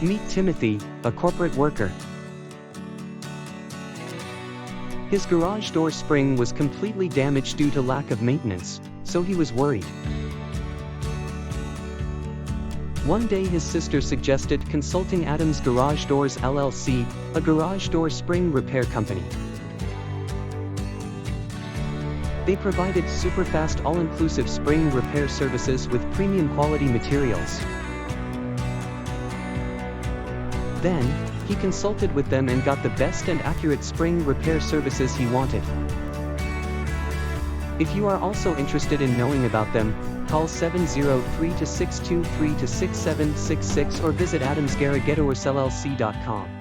Meet Timothy, a corporate worker. His garage door spring was completely damaged due to lack of maintenance, so he was worried. One day his sister suggested consulting Adams Garage Doors LLC, a garage door spring repair company. They provided super-fast all-inclusive spring repair services with premium quality materials. Then, he consulted with them and got the best and accurate spring repair services he wanted. If you are also interested in knowing about them, call 703-623-6766 or visit adamsgaragedorsllc.com.